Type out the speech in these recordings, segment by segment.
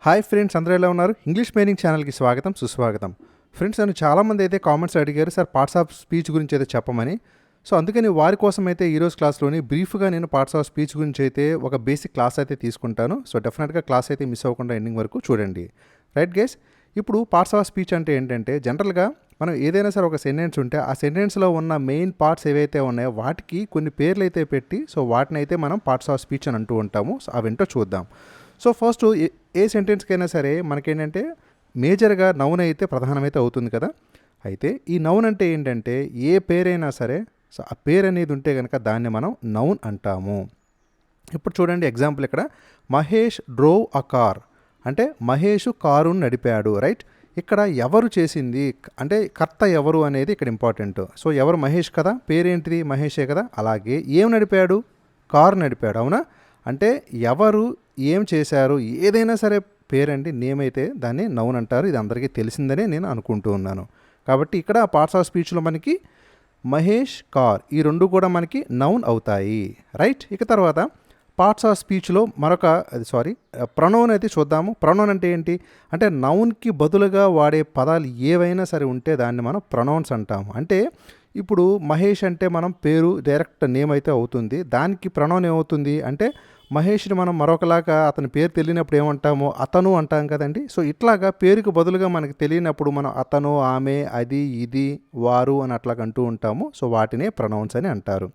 Hi friends, అందరూ ఎలా ఉన్నారు? ఇంగ్లీష్ మెయినింగ్ ఛానల్కి స్వాగతం, సుస్వాగతం. ఫ్రెండ్స్, నన్ను చాలామంది అయితే కామెంట్స్ అడిగారు, సార్ పార్ట్స్ ఆఫ్ స్పీచ్ గురించి అయితే చెప్పమని. సో అందుకని వారి కోసం అయితే ఈరోజు క్లాస్లోని బ్రీఫ్గా నేను పార్ట్స్ ఆఫ్ స్పీచ్ గురించి అయితే ఒక బేసిక్ క్లాస్ అయితే తీసుకుంటాను. సో డెఫినెట్గా క్లాస్ అయితే మిస్ అవ్వకుండా ఎండింగ్ వరకు చూడండి. రైట్ గైస్, ఇప్పుడు పార్ట్స్ ఆఫ్ స్పీచ్ అంటే ఏంటంటే జనరల్గా మనం ఏదైనా సరే ఒక సెంటెన్స్ ఉంటే ఆ సెంటెన్స్లో ఉన్న మెయిన్ పార్ట్స్ ఏవైతే ఉన్నాయో వాటికి కొన్ని పేర్లు అయితే పెట్టి సో వాటిని అయితే మనం పార్ట్స్ ఆఫ్ స్పీచ్ అని అంటూ ఉంటాము. సో అవేంటో చూద్దాం. సో ఫస్ట్ ఏ సెంటెన్స్కైనా సరే మనకేంటంటే మేజర్గా నౌన్ అయితే ప్రధానమైతే అవుతుంది కదా. అయితే ఈ నౌన్ అంటే ఏంటంటే ఏ పేరైనా సరే సో ఆ పేరు అనేది ఉంటే కనుక దాన్ని మనం నౌన్ అంటాము. ఇప్పుడు చూడండి ఎగ్జాంపుల్, ఇక్కడ మహేష్ డ్రోవ్ అ కార్ అంటే మహేష్ కారును నడిపాడు. రైట్, ఇక్కడ ఎవరు చేసింది అంటే కర్త ఎవరు అనేది ఇక్కడ ఇంపార్టెంట్. సో ఎవరు? మహేష్ కదా, పేరేంటిది? మహేషే కదా. అలాగే ఏం నడిపాడు? కారు నడిపాడు. అవునా? అంటే ఎవరు ఏం చేశారు, ఏదైనా సరే పేరండి, నేమ్ అయితే దాన్ని నౌన్ అంటారు. ఇది అందరికీ తెలిసిందనే నేను అనుకుంటూ ఉన్నాను. కాబట్టి ఇక్కడ పార్ట్స్ ఆఫ్ స్పీచ్లో మనకి మహేష్, కార్ ఈ రెండు కూడా మనకి నౌన్ అవుతాయి. రైట్, ఇక తర్వాత పార్ట్స్ ఆఫ్ స్పీచ్లో ప్రొనౌన్ అయితే చూద్దాము. ప్రొనౌన్ అంటే ఏంటి అంటే నౌన్కి బదులుగా వాడే పదాలు ఏవైనా సరే ఉంటే దాన్ని మనం ప్రొనౌన్స్ అంటాము. అంటే ఇప్పుడు మహేష్ అంటే మనం పేరు డైరెక్ట్ నేమ్ అయితే అవుతుంది. దానికి ప్రొనౌన్ ఏమవుతుంది అంటే మహేష్ని మనం మరొకలాగా అతని పేరు తెలియనప్పుడు ఏమంటామో అతను అంటాం కదండి. సో ఇట్లాగా పేరుకు బదులుగా మనకు తెలియనప్పుడు మనం అతను, ఆమె, అది, ఇది, వారు అని అట్లాగ అంటూ ఉంటాము. సో వాటినే ప్రొనౌన్స్ అని అంటారు.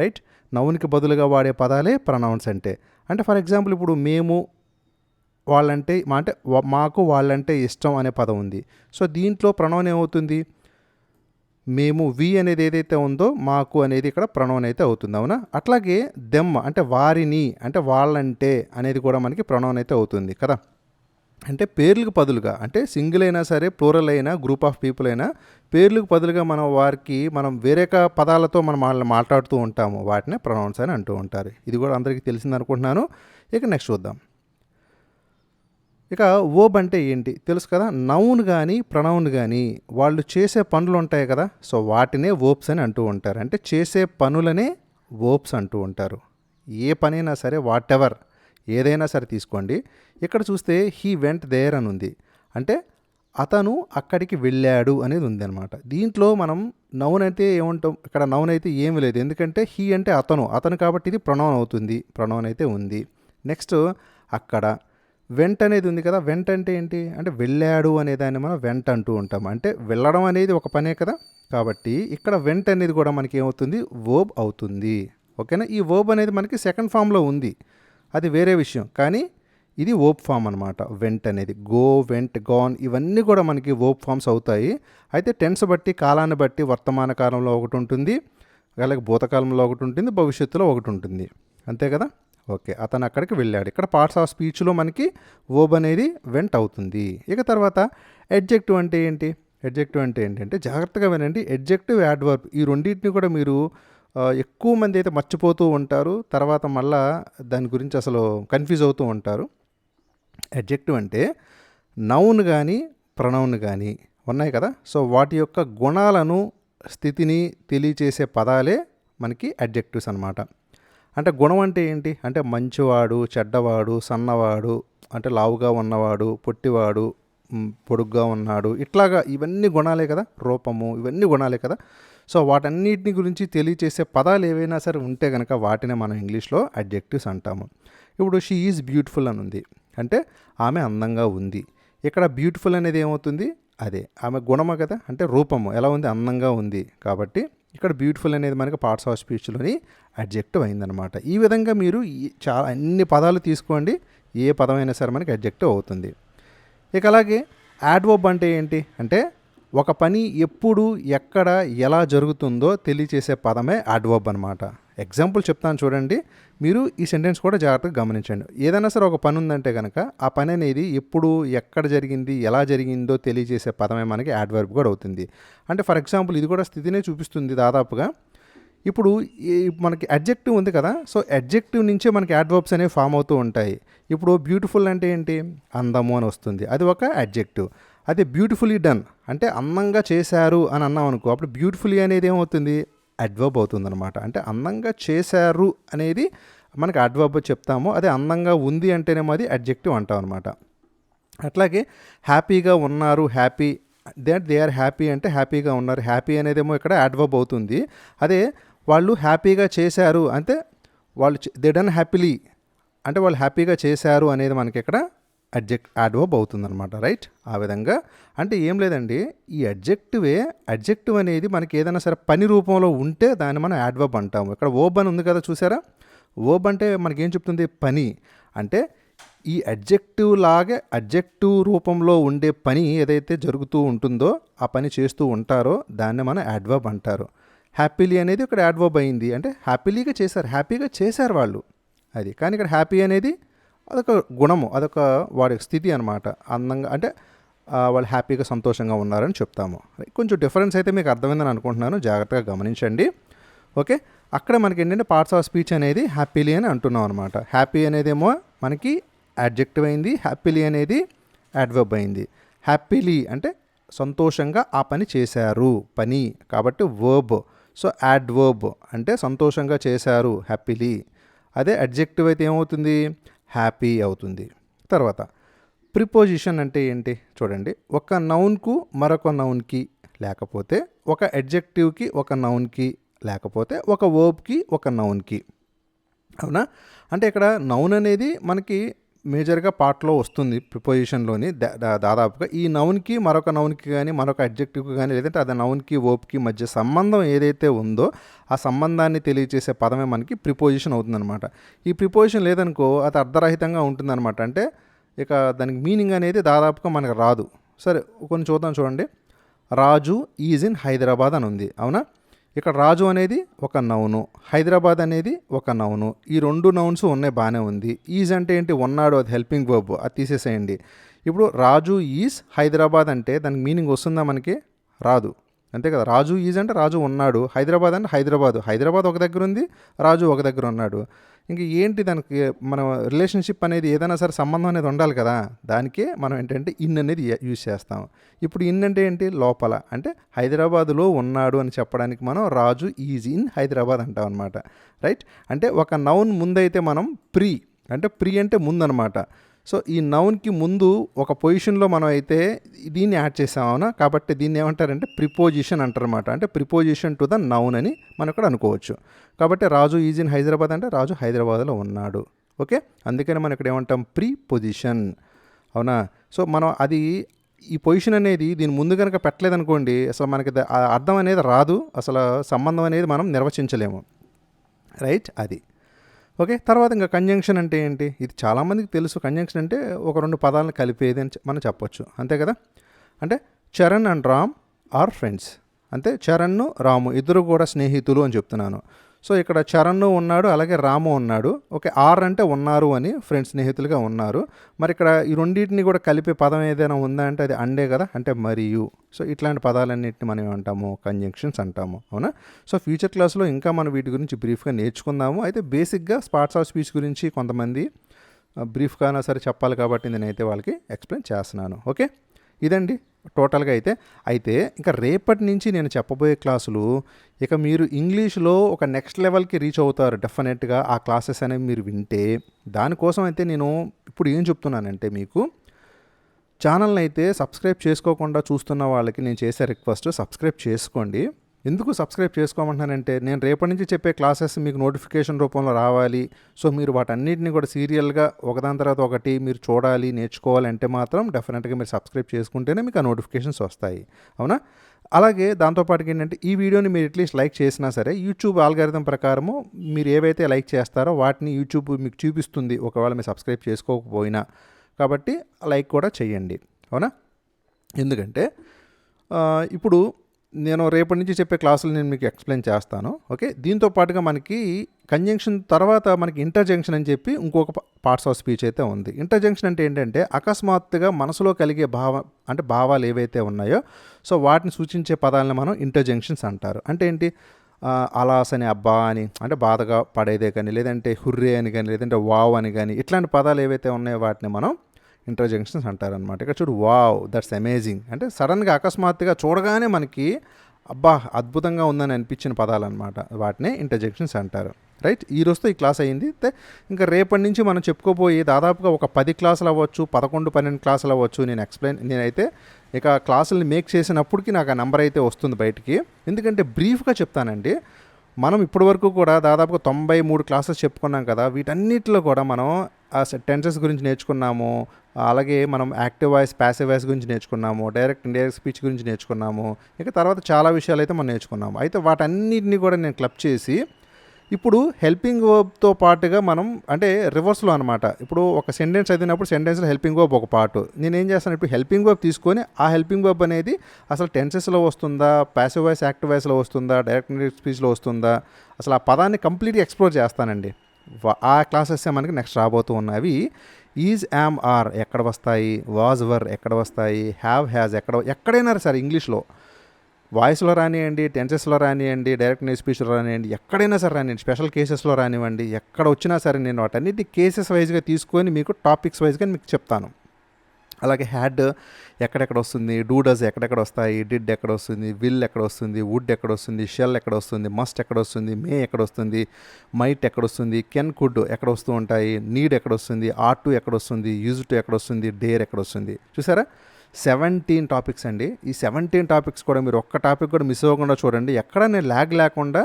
రైట్, నౌన్కి బదులుగా వాడే పదాలే ప్రొనౌన్స్ అంటే. అంటే ఫర్ ఎగ్జాంపుల్ ఇప్పుడు మేము వాళ్ళంటే అంటే మాకు వాళ్ళంటే ఇష్టం అనే పదం ఉంది. సో దీంట్లో ప్రొనౌన్ ఏమవుతుంది? మేము, వి అనేది ఏదైతే ఉందో మాకు అనేది ఇక్కడ ప్రొనౌన్ అయితే అవుతుంది. అవునా? అట్లాగే దెమ్ అంటే వారిని అంటే వాళ్ళంటే అనేది కూడా మనకి ప్రొనౌన్ అయితే అవుతుంది కదా. అంటే పేర్లకు బదులుగా అంటే సింగిల్ అయినా సరే, ప్లూరల్ అయినా, గ్రూప్ ఆఫ్ పీపుల్ అయినా పేర్లకు బదులుగా మనం వారికి మనం వేరే పదాలతో మనం వాళ్ళని మాట్లాడుతూ ఉంటాము. వాటినే ప్రొనౌన్స్ అని అంటూ ఉంటారు. ఇది కూడా అందరికీ తెలిసింది అనుకుంటున్నాను. ఇక నెక్స్ట్ చూద్దాం. ఇక వర్బ్ అంటే ఏంటి తెలుసు కదా. నౌన్ కానీ ప్రొనౌన్ కానీ వాళ్ళు చేసే పనులు ఉంటాయి కదా. సో వాటినే వర్బ్స్ అని అంటూ ఉంటారు. అంటే చేసే పనులనే వర్బ్స్ అంటూ ఉంటారు. ఏ పనైనా సరే, వాట్ ఎవర్ ఏదైనా సరే తీసుకోండి. ఇక్కడ చూస్తే హీ వెంట్ దేర్ అని ఉంది. అంటే అతను అక్కడికి వెళ్ళాడు అనేది ఉంది అనమాట. దీంట్లో మనం నౌన్ అయితే ఏమంటాం? ఇక్కడ నౌన్ అయితే ఏమి లేదు, ఎందుకంటే హీ అంటే అతను కాబట్టి ఇది ప్రొనౌన్ అవుతుంది. ప్రొనౌన్ అయితే ఉంది. నెక్స్ట్ అక్కడ వెంట్ అనేది ఉంది కదా. వెంట్ అంటే ఏంటి అంటే వెళ్ళాడు అనేదాన్ని మనం వెంట్ అంటూ ఉంటాం. అంటే వెళ్ళడం అనేది ఒక పనే కదా. కాబట్టి ఇక్కడ వెంట్ అనేది కూడా మనకి ఏమవుతుంది? వర్బ్ అవుతుంది. ఓకేనా? ఈ వర్బ్ అనేది మనకి సెకండ్ ఫామ్లో ఉంది, అది వేరే విషయం. కానీ ఇది వర్బ్ ఫామ్ అనమాట. వెంట్ అనేది గో, వెంట్, గాన్ ఇవన్నీ కూడా మనకి వర్బ్ ఫామ్స్ అవుతాయి. అయితే టెన్స్ బట్టి, కాలాన్ని బట్టి వర్తమాన కాలంలో ఒకటి ఉంటుంది, అలాగే భూతకాలంలో ఒకటి ఉంటుంది, భవిష్యత్తులో ఒకటి ఉంటుంది. అంతే కదా. ఓకే, అతను అక్కడికి వెళ్ళాడు. ఇక్కడ పార్ట్స్ ఆఫ్ స్పీచ్లో మనకి వర్బ్ అనేది వెంట్ అవుతుంది. ఇక తర్వాత అడ్జెక్టివ్ అంటే ఏంటి? అడ్జెక్టివ్ అంటే ఏంటంటే జాగ్రత్తగా వినండి. అడ్జెక్టివ్, యాడ్వర్బ్ ఈ రెండింటిని కూడా మీరు ఎక్కువ మంది అయితే మర్చిపోతూ ఉంటారు. తర్వాత మళ్ళా దాని గురించి అసలు కన్ఫ్యూజ్ అవుతూ ఉంటారు. అడ్జెక్టివ్ అంటే నౌన్ కానీ ప్రొనౌన్ కానీ ఉన్నాయి కదా. సో వాటి యొక్క గుణాలను, స్థితిని తెలియచేసే పదాలే మనకి అడ్జెక్టివ్స్ అన్నమాట. అంటే గుణం అంటే ఏంటి అంటే మంచివాడు, చెడ్డవాడు, సన్నవాడు అంటే లావుగా ఉన్నవాడు, పొట్టివాడు, పొడుగ్గా ఉన్నాడు, ఇట్లాగా ఇవన్నీ గుణాలే కదా. రూపము ఇవన్నీ గుణాలే కదా. సో వాటన్నిటిని గురించి తెలియచేసే పదాలు ఏవైనా సరే ఉంటే కనుక వాటినే మనం ఇంగ్లీష్లో అడ్జెక్టివ్స్ అంటాము. ఇప్పుడు షీ ఈజ్ బ్యూటిఫుల్ అని ఉంది అంటే ఆమె అందంగా ఉంది. ఇక్కడ బ్యూటిఫుల్ అనేది ఏమవుతుంది? అదే ఆమె గుణము కదా, అంటే రూపము ఎలా ఉంది? అందంగా ఉంది. కాబట్టి ఇక్కడ బ్యూటిఫుల్ అనేది మనకి పార్ట్స్ ఆఫ్ స్పీచ్లోని అడ్జెక్టివ్ అయిందనమాట. ఈ విధంగా మీరు చాలా అన్ని పదాలు తీసుకోండి, ఏ పదమైనా సరే మనకి అడ్జెక్టివ్ అవుతుంది. ఇక అలాగే యాడ్వర్బ్ అంటే ఏంటి అంటే ఒక పని ఎప్పుడు, ఎక్కడ, ఎలా జరుగుతుందో తెలియచేసే పదమే యాడ్వర్బ్ అనమాట. ఎగ్జాంపుల్ చెప్తాను చూడండి, మీరు ఈ సెంటెన్స్ కూడా జాగ్రత్తగా గమనించండి. ఏదైనా సరే ఒక పని ఉందంటే కనుక ఆ పని అనేది ఎప్పుడు, ఎక్కడ జరిగింది, ఎలా జరిగిందో తెలియజేసే పదమే మనకి యాడ్వర్బ్ కూడా అవుతుంది. అంటే ఫర్ ఎగ్జాంపుల్ ఇది కూడా స్థితినే చూపిస్తుంది దాదాపుగా. ఇప్పుడు మనకి అడ్జెక్టివ్ ఉంది కదా. సో అడ్జెక్టివ్ నుంచే మనకి యాడ్వర్బ్స్ అనేవి ఫామ్ అవుతూ ఉంటాయి. ఇప్పుడు బ్యూటిఫుల్ అంటే ఏంటి? అందము అని వస్తుంది, అది ఒక అడ్జెక్టివ్. అదే బ్యూటిఫుల్లీ డన్ అంటే అందంగా చేశారు అని అన్నాం అనుకో, అప్పుడు బ్యూటిఫుల్లీ అనేది ఏమవుతుంది? అడ్వర్బ్ అవుతుంది అనమాట. అంటే అందంగా చేశారు అనేది మనకి అడ్వర్బ్ చెప్తాము. అదే అందంగా ఉంది అంటేనేమో అది అడ్జెక్టివ్ అంటాం అనమాట. అట్లాగే హ్యాపీగా ఉన్నారు, హ్యాపీ దే ఆర్ హ్యాపీ అంటే హ్యాపీగా ఉన్నారు. హ్యాపీ అనేదేమో ఇక్కడ యాడ్వర్బ్ అవుతుంది. అదే వాళ్ళు హ్యాపీగా చేశారు అంటే వాళ్ళు దే డన్ హ్యాపీలీ అంటే వాళ్ళు హ్యాపీగా చేశారు అనేది మనకి ఇక్కడ యాడ్వర్బ్ అవుతుందన్నమాట. రైట్? ఆ విధంగా అంటే ఏం లేదండి, ఈ అడ్జెక్టివ్ అనేది మనకి ఏదైనా సరే పని రూపంలో ఉంటే దాన్ని మనం యాడ్వర్బ్ అంటాము. ఇక్కడ వర్బ్ అని ఉంది కదా, చూసారా? వర్బ్ అంటే మనకి ఏం చెప్తుంది? పని. అంటే ఈ అడ్జెక్టివ్ రూపంలో ఉండే పని ఏదైతే జరుగుతూ ఉంటుందో ఆ పని చేస్తూ ఉంటారో దాన్ని మనం యాడ్వర్బ్ అంటారు. హ్యాపీలీ అనేది ఇక్కడ యాడ్వర్బ్ అయింది. అంటే హ్యాపీగా చేశారు వాళ్ళు, అది. కానీ ఇక్కడ హ్యాపీ అనేది అదొక గుణము, అదొక వాడి స్థితి అనమాట. అందంగా అంటే వాళ్ళు హ్యాపీగా సంతోషంగా ఉన్నారని చెప్తాము. కొంచెం డిఫరెన్స్ అయితే మీకు అర్థమైందని అనుకుంటున్నాను, జాగ్రత్తగా గమనించండి. ఓకే, అక్కడ మనకి ఏంటంటే పార్ట్స్ ఆఫ్ స్పీచ్ అనేది హ్యాపీలీ అని అంటున్నాం అనమాట. హ్యాపీ అనేదేమో మనకి యాడ్జెక్టివ్ అయింది, హ్యాపీలీ అనేది యాడ్వర్బ్ అయింది. హ్యాపీలీ అంటే సంతోషంగా ఆ పని చేశారు, పని కాబట్టి వర్బ్. సో యాడ్వర్బ్ అంటే సంతోషంగా చేశారు, హ్యాపీలీ. అదే అడ్జెక్టివ్ అయితే ఏమవుతుంది? హ్యాపీ అవుతుంది. తర్వాత ప్రిపోజిషన్ అంటే ఏంటి చూడండి. ఒక నౌన్కు మరొక నౌన్కి, లేకపోతే ఒక అడ్జెక్టివ్కి ఒక నౌన్కి, లేకపోతే ఒక వర్బ్కి ఒక నౌన్కి. అవునా? అంటే ఇక్కడ నౌన్ అనేది మనకి మేజర్గా పార్ట్లో వస్తుంది ప్రిపోజిషన్లోని. దాదాపుగా ఈ నౌన్కి మరొక నౌన్కి కానీ మరొక అడ్జెక్టివ్కి కానీ, లేదంటే అది నౌన్కి వర్బ్కి మధ్య సంబంధం ఏదైతే ఉందో ఆ సంబంధాన్ని తెలియజేసే పదమే మనకి ప్రిపోజిషన్ అవుతుందన్నమాట. ఈ ప్రిపోజిషన్ లేదనుకో అది అర్ధరహితంగా ఉంటుందన్నమాట. అంటే ఇక దానికి మీనింగ్ అనేది దాదాపుగా మనకు రాదు. సరే, కొన్ని చూద్దాం. చూడండి, రాజు ఈజ్ ఇన్ హైదరాబాద్ అని ఉంది. అవునా? ఇక్కడ రాజు అనేది ఒక నౌను, హైదరాబాద్ అనేది ఒక నౌను. ఈ రెండు నౌన్స్ ఉన్నాయి, బాగానే ఉంది. ఈజ్ అంటే ఏంటి? ఉన్నాడు, అది హెల్పింగ్ వర్బ్, అది తీసేసేయండి. ఇప్పుడు రాజు ఈజ్ హైదరాబాద్ అంటే దానికి మీనింగ్ వస్తుందా? మనకి రాదు, అంతే కదా. రాజు ఈజ్ అంటే రాజు ఉన్నాడు, హైదరాబాద్ అంటే హైదరాబాద్ ఒక దగ్గర ఉంది, రాజు ఒక దగ్గర ఉన్నాడు. ఇంక ఏంటి దానికి మన రిలేషన్షిప్ అనేది ఏదైనా సరే సంబంధం అనేది ఉండాలి కదా, దానికే మనం ఏంటంటే ఇన్ అనేది యూజ్ చేస్తాం. ఇప్పుడు ఇన్ అంటే ఏంటి? లోపల. అంటే హైదరాబాదులో ఉన్నాడు అని చెప్పడానికి మనం రాజు ఈజ్ ఇన్ హైదరాబాద్ అంటాం అనమాట. రైట్? అంటే ఒక నౌన్ ముందైతే మనం ప్రీ అంటే ముందనమాట. సో ఈ నౌన్కి ముందు ఒక పొజిషన్లో మనం అయితే దీన్ని యాడ్ చేసాం, అవునా? కాబట్టి దీన్ని ఏమంటారంటే ప్రిపోజిషన్ అంటారన్నమాట. అంటే ప్రిపోజిషన్ టు ద నౌన్ అని మనం ఇక్కడ అనుకోవచ్చు. కాబట్టి రాజు ఈజ్ ఇన్ హైదరాబాద్ అంటే రాజు హైదరాబాద్లో ఉన్నాడు. ఓకే, అందుకని మనం ఇక్కడ ఏమంటాం? ప్రిపోజిషన్. అవునా? సో మనం అది ఈ పొజిషన్ అనేది దీని ముందు కనుక పెట్టలేదనుకోండి, అసలు మనకి అర్థం అనేది రాదు, అసలు సంబంధం అనేది మనం నిర్వచించలేము. రైట్? అది. ఓకే, తర్వాత ఇంకా కంజంక్షన్ అంటే ఏంటి? ఇది చాలామందికి తెలుసు. కంజంక్షన్ అంటే ఒక రెండు పదాలను కలిపేది అని మనం చెప్పొచ్చు, అంతే కదా. అంటే Charan and Ram are friends. అంటే చరణ్ రాము ఇద్దరు కూడా స్నేహితులు అని చెప్తున్నాను. సో ఇక్కడ చరణ్ ఉన్నాడు, అలాగే రాము ఉన్నాడు. ఓకే, ఆర్ అంటే ఉన్నారు అని, ఫ్రెండ్స్ స్నేహితులుగా ఉన్నారు. మరి ఇక్కడ ఈ రెండింటిని కూడా కలిపే పదం ఏదైనా ఉందా అంటే అది అండే కదా, అంటే మరియు. సో ఇట్లాంటి పదాలన్నింటిని మనం ఏమంటాము? కంజంక్షన్స్ అంటాము. అవునా? సో ఫ్యూచర్ క్లాస్లో ఇంకా మనం వీటి గురించి బ్రీఫ్గా నేర్చుకుందాము. అయితే బేసిక్గా పార్ట్స్ ఆఫ్ స్పీచ్ గురించి కొంతమంది బ్రీఫ్గా అయినా సరే చెప్పాలి కాబట్టి నేనైతే వాళ్ళకి ఎక్స్ప్లెయిన్ చేస్తున్నాను. ఓకే, ఇదండి టోటల్గా అయితే ఇంకా రేపటి నుంచి నేను చెప్పబోయే క్లాసులు ఇక మీరు ఇంగ్లీష్లో ఒక నెక్స్ట్ లెవెల్కి రీచ్ అవుతారు డెఫినెట్గా ఆ క్లాసెస్ అనేవి మీరు వింటే. దానికోసం అయితే నేను ఇప్పుడు ఏం చెప్తున్నానంటే, మీకు ఛానల్ని అయితే సబ్స్క్రైబ్ చేసుకోకుండా చూస్తున్న వాళ్ళకి నేను చేసే రిక్వెస్ట్, సబ్స్క్రైబ్ చేసుకోండి. ఎందుకు సబ్స్క్రైబ్ చేసుకోమంటున్నానంటే, నేను రేపటి నుంచి చెప్పే క్లాసెస్ మీకు నోటిఫికేషన్ రూపంలో రావాలి. సో మీరు వాటన్నిటిని కూడా సీరియల్గా ఒకదాని తర్వాత ఒకటి మీరు చూడాలి, నేర్చుకోవాలి అంటే మాత్రం డెఫినెట్గా మీరు సబ్స్క్రైబ్ చేసుకుంటేనే మీకు ఆ నోటిఫికేషన్స్ వస్తాయి. అవునా? అలాగే దాంతోపాటు ఏంటంటే ఈ వీడియోని మీరు అట్లీస్ట్ లైక్ చేసినా సరే యూట్యూబ్ ఆల్గారిథం ప్రకారము మీరు ఏవైతే లైక్ చేస్తారో వాటిని యూట్యూబ్ మీకు చూపిస్తుంది, ఒకవేళ మీరు సబ్స్క్రైబ్ చేసుకోకపోయినా. కాబట్టి లైక్ కూడా చేయండి. అవునా? ఎందుకంటే ఇప్పుడు నేను రేపటి నుంచి చెప్పే క్లాసులు నేను మీకు ఎక్స్ప్లెయిన్ చేస్తాను. ఓకే, దీంతో పాటుగా మనకి కంజంక్షన్ తర్వాత మనకి ఇంటర్జంక్షన్ అని చెప్పి ఇంకొక పార్ట్స్ ఆఫ్ స్పీచ్ అయితే ఉంది. ఇంటర్జంక్షన్ అంటే ఏంటంటే అకస్మాత్తుగా మనసులో కలిగే భావాలు ఏవైతే ఉన్నాయో సో వాటిని సూచించే పదాలను మనం ఇంటర్జంక్షన్స్ అంటారు. అంటే ఏంటి? అలాస్ అని, అబ్బా అని అంటే బాధగా పడేదే కానీ, లేదంటే హుర్రే అని కానీ, లేదంటే వావ్ అని కానీ, ఇట్లాంటి పదాలు ఏవైతే ఉన్నాయో వాటిని మనం ఇంటర్జంక్షన్స్ అంటారనమాట. ఇక్కడ చూడు, వావ్ దట్స్ అమేజింగ్ అంటే సడన్గా అకస్మాత్తుగా చూడగానే మనకి అబ్బా అద్భుతంగా ఉందని అనిపించిన పదాలు అనమాట, వాటినే ఇంటర్జంక్షన్స్ అంటారు. రైట్. ఈ రోజుతో ఈ క్లాస్ అయ్యింది. ఇంకా రేపటి నుంచి మనం చెప్పుకోబోయి దాదాపుగా ఒక 10 క్లాసులు అవ్వచ్చు, 11, 12 క్లాసులు అవ్వచ్చు. నేనైతే ఇక క్లాసుల్ని మేక్ చేసినప్పటికీ నాకు ఆ నెంబర్ అయితే వస్తుంది బయటికి. ఎందుకంటే బ్రీఫ్గా చెప్తానండి. మనం ఇప్పటివరకు కూడా దాదాపుగా 93 క్లాసెస్ చెప్పుకున్నాం కదా. వీటన్నిటిలో కూడా మనం టెన్సెస్ గురించి నేర్చుకున్నాము, అలాగే మనం యాక్టివ్ వాయిస్, ప్యాసివ్ వాయిస్ గురించి నేర్చుకున్నాము, డైరెక్ట్ ఇండైరెక్ట్ స్పీచ్ గురించి నేర్చుకున్నాము. ఇక తర్వాత చాలా విషయాలు అయితే మనం నేర్చుకున్నాము. అయితే వాటన్నిటిని కూడా నేను క్లబ్ చేసి ఇప్పుడు హెల్పింగ్ వర్బ్తో పాటుగా మనం అంటే రివర్స్లో అనమాట. ఇప్పుడు ఒక సెంటెన్స్ చదివినప్పుడు సెంటెన్స్లో హెల్పింగ్ వర్బ్ ఒక పార్ట్. నేనేం చేస్తాను, ఇప్పుడు హెల్పింగ్ వర్బ్ తీసుకొని ఆ హెల్పింగ్ వర్బ్ అనేది అసలు టెన్సెస్లో వస్తుందా, ప్యాసివ్ వాయిస్, యాక్టివ్ వాయిస్లో వస్తుందా, డైరెక్ట్ ఇండైరెక్ట్ స్పీచ్లో వస్తుందా, అసలు ఆ పదాన్ని కంప్లీట్గా ఎక్స్ప్లోర్ చేస్తానండి. ఆ క్లాసెస్ మనకి నెక్స్ట్ రాబోతూ ఉన్నవి. ఈజ్, యామ్, ఆర్ ఎక్కడ వస్తాయి, వాజ్, వర్ ఎక్కడ వస్తాయి, హ్యావ్, హ్యాజ్ ఎక్కడైనా సరే ఇంగ్లీష్లో వాయిస్లో రానివ్వండి, టెన్సెస్లో రానివ్వండి, డైరెక్ట్ ఇండైరెక్ట్ స్పీచ్లో రానివ్వండి, ఎక్కడైనా సరే రానివ్వండి, స్పెషల్ కేసెస్లో రానివ్వండి, ఎక్కడ వచ్చినా సరే నేను వాటన్నిటి కేసెస్ వైజ్గా తీసుకొని మీకు టాపిక్స్ వైజ్గా మీకు చెప్తాను. అలాగే హ్యాడ్ ఎక్కడెక్కడ వస్తుంది, డూ డస్ ఎక్కడెక్కడ వస్తాయి, డిడ్ ఎక్కడ వస్తుంది, విల్ ఎక్కడ వస్తుంది, వుడ్ ఎక్కడ వస్తుంది, షెల్ ఎక్కడ వస్తుంది, మస్ట్ ఎక్కడ వస్తుంది, మే ఎక్కడ వస్తుంది, మైట్ ఎక్కడ వస్తుంది, కెన్, కుడ్ ఎక్కడ వస్తూ ఉంటాయి, నీడ్ ఎక్కడ వస్తుంది, ఆర్ టు ఎక్కడ వస్తుంది, యూజ్ టు ఎక్కడ వస్తుంది, డేర్ ఎక్కడ వస్తుంది. చూసారా, 17 టాపిక్స్ అండి. ఈ 17 టాపిక్స్ కూడా మీరు ఒక్క టాపిక్ కూడా మిస్ అవ్వకుండా చూడండి. ఎక్కడ నేను ల్యాగ్ లేకుండా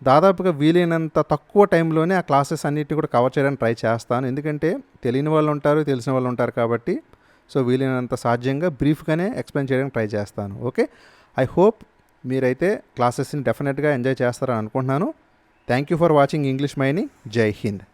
దాదాపుగా వీలైనంత తక్కువ టైంలోనే ఆ క్లాసెస్ అన్నిటిని కూడా కవర్ చేయడానికి ట్రై చేస్తాను. ఎందుకంటే తెలియని వాళ్ళు ఉంటారు, తెలిసిన వాళ్ళు ఉంటారు కాబట్టి సో వీలైనంత సాధ్యంగా బ్రీఫ్గానే ఎక్స్ప్లెయిన్ చేయడానికి ట్రై చేస్తాను. ఓకే, ఐ హోప్ మీరైతే క్లాసెస్ని డెఫినెట్గా ఎంజాయ్ చేస్తారని అనుకుంటున్నాను. Thank you for watching English mining. జై హింద్.